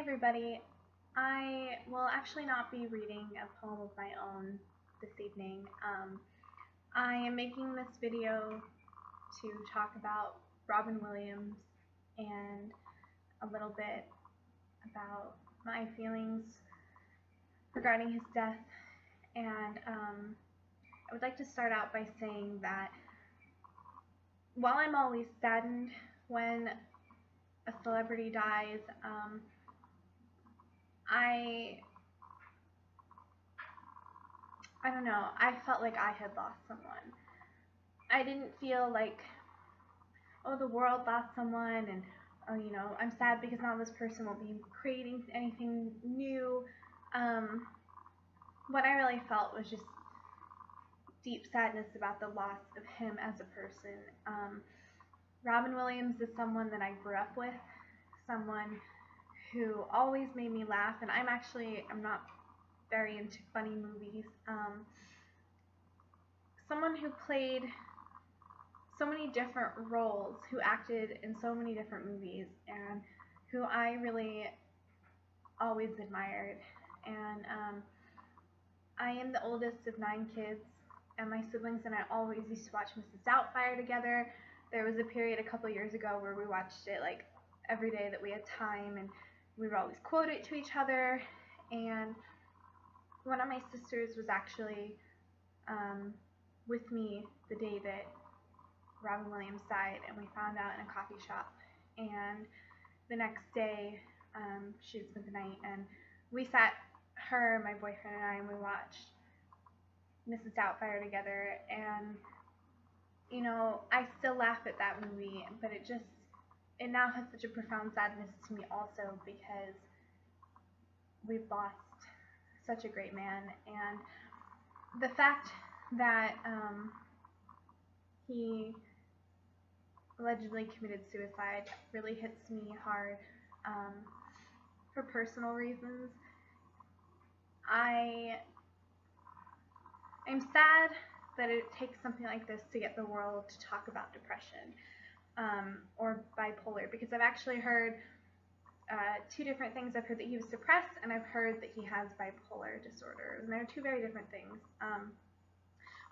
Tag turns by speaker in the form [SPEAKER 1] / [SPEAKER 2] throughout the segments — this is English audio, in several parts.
[SPEAKER 1] everybody. I will actually not be reading a poem of my own this evening. I am making this video to talk about Robin Williams and a little bit about my feelings regarding his death. And I would like to start out by saying that while I'm always saddened when a celebrity dies, I don't know, I felt like I had lost someone. I didn't feel like, oh, the world lost someone and, oh, I'm sad because now this person won't be creating anything new. What I really felt was just deep sadness about the loss of him as a person. Robin Williams is someone that I grew up with, someone who always made me laugh, and I'm not very into funny movies. Someone who played so many different roles, who acted in so many different movies, and who I really always admired. And I am the oldest of 9 kids, and my siblings and I always used to watch Mrs. Doubtfire together. There was a period a couple years ago where we watched it like every day that we had time, and we would always quote it to each other. And one of my sisters was actually with me the day that Robin Williams died, and we found out in a coffee shop. And the next day, she had spent the night, and we sat, her, my boyfriend, and I, and we watched Mrs. Doubtfire together. And I still laugh at that movie, but it now has such a profound sadness to me also, because we've lost such a great man. And the fact that he allegedly committed suicide really hits me hard for personal reasons. I'm sad that it takes something like this to get the world to talk about depression or bipolar, because I've actually heard 2 different things. I've heard that he was depressed, and I've heard that he has bipolar disorder, and they're 2 very different things.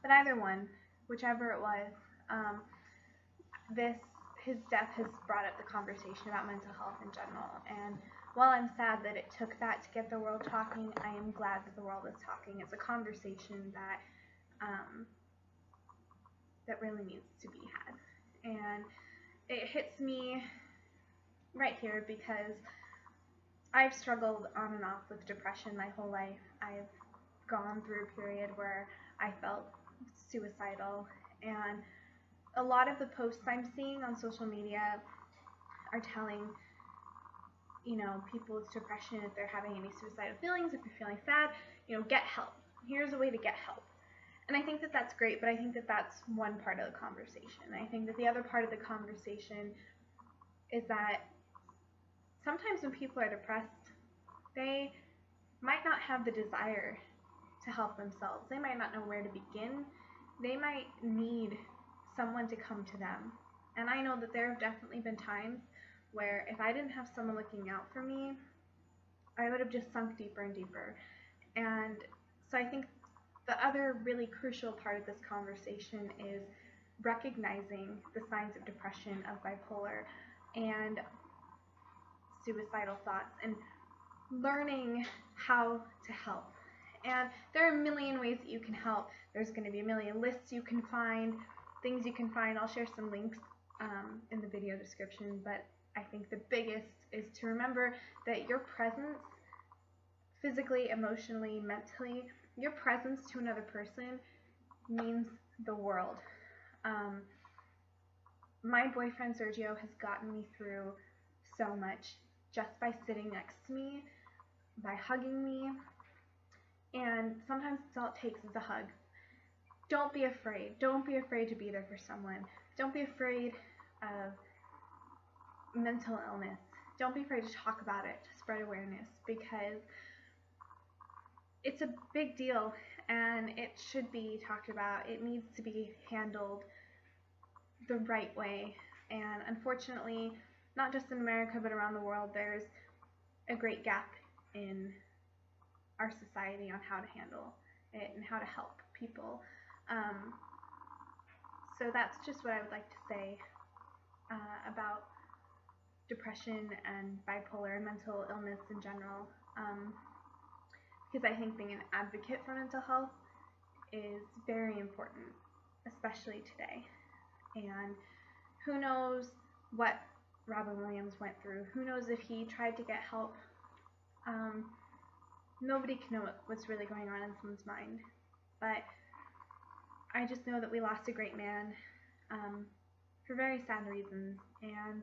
[SPEAKER 1] But either one, whichever it was, his death has brought up the conversation about mental health in general. And while I'm sad that it took that to get the world talking, I am glad that the world is talking. It's a conversation that really needs to be had. And it hits me right here because I've struggled on and off with depression my whole life. I've gone through a period where I felt suicidal, and a lot of the posts I'm seeing on social media are telling people with depression, if they're having any suicidal feelings, if you're feeling sad, get help. Here's a way to get help. And I think that that's great, but I think that that's one part of the conversation. I think that the other part of the conversation is that sometimes when people are depressed, they might not have the desire to help themselves. They might not know where to begin. They might need someone to come to them. And I know that there have definitely been times where if I didn't have someone looking out for me, I would have just sunk deeper and deeper. And so I think the other really crucial part of this conversation is recognizing the signs of depression, of bipolar, and suicidal thoughts, and learning how to help. And there are a million ways that you can help. There's going to be a million lists you can find, things you can find. I'll share some links in the video description, but I think the biggest is to remember that your presence, physically, emotionally, mentally, your presence to another person means the world. My boyfriend Sergio has gotten me through so much just by sitting next to me, by hugging me, and sometimes it's all it takes is a hug. Don't be afraid. Don't be afraid to be there for someone. Don't be afraid of mental illness. Don't be afraid to talk about it, to spread awareness, because it's a big deal and it should be talked about. It needs to be handled the right way. And unfortunately, not just in America but around the world, there's a great gap in our society on how to handle it and how to help people. So that's just what I would like to say about depression and bipolar and mental illness in general, because I think being an advocate for mental health is very important, especially today. And who knows what Robin Williams went through? Who knows if he tried to get help? Nobody can know what's really going on in someone's mind. But I just know that we lost a great man for very sad reasons. And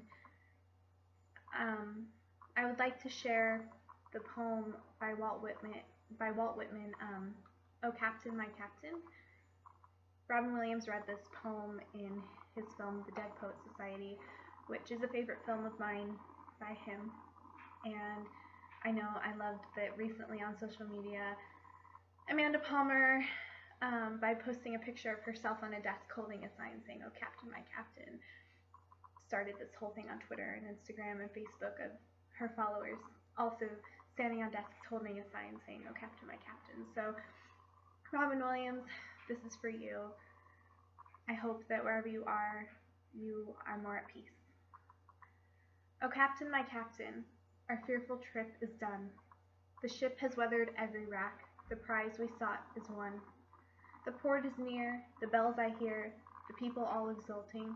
[SPEAKER 1] I would like to share the poem by Walt Whitman, "Oh Captain, My Captain." Robin Williams read this poem in his film The Dead Poets Society, which is a favorite film of mine by him. And I know I loved that recently on social media, Amanda Palmer, by posting a picture of herself on a desk holding a sign saying, "Oh Captain, My Captain," started this whole thing on Twitter and Instagram and Facebook of her followers also standing on desks holding a sign saying, "Oh Captain, My Captain." So Robin Williams, this is for you. I hope that wherever you are more at peace. "Oh Captain, my Captain, our fearful trip is done. The ship has weathered every rack, the prize we sought is won. The port is near, the bells I hear, the people all exulting,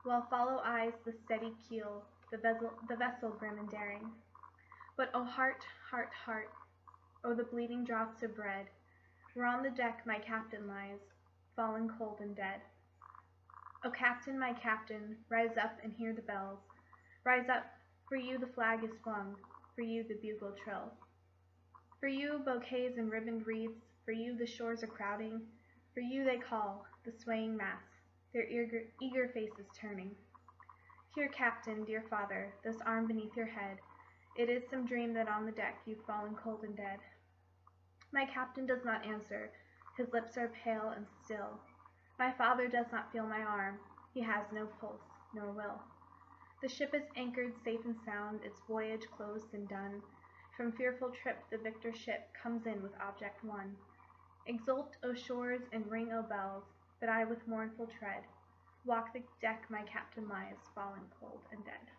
[SPEAKER 1] while follow eyes the steady keel, the vessel grim and daring. But oh heart, heart, heart, oh the bleeding drops of bread, where on the deck my captain lies, fallen cold and dead. Oh Captain, my Captain, rise up and hear the bells. Rise up, for you the flag is flung, for you the bugle trills. For you bouquets and ribboned wreaths, for you the shores are crowding, for you they call, the swaying mass, their eager faces turning. Here, Captain, dear father, this arm beneath your head, it is some dream that on the deck you've fallen cold and dead. My Captain does not answer, his lips are pale and still. My father does not feel my arm, he has no pulse, nor will. The ship is anchored safe and sound, its voyage closed and done. From fearful trip the victor ship comes in with object won. Exult, O shores, and ring, O bells, but I with mournful tread walk the deck my captain lies, fallen cold and dead."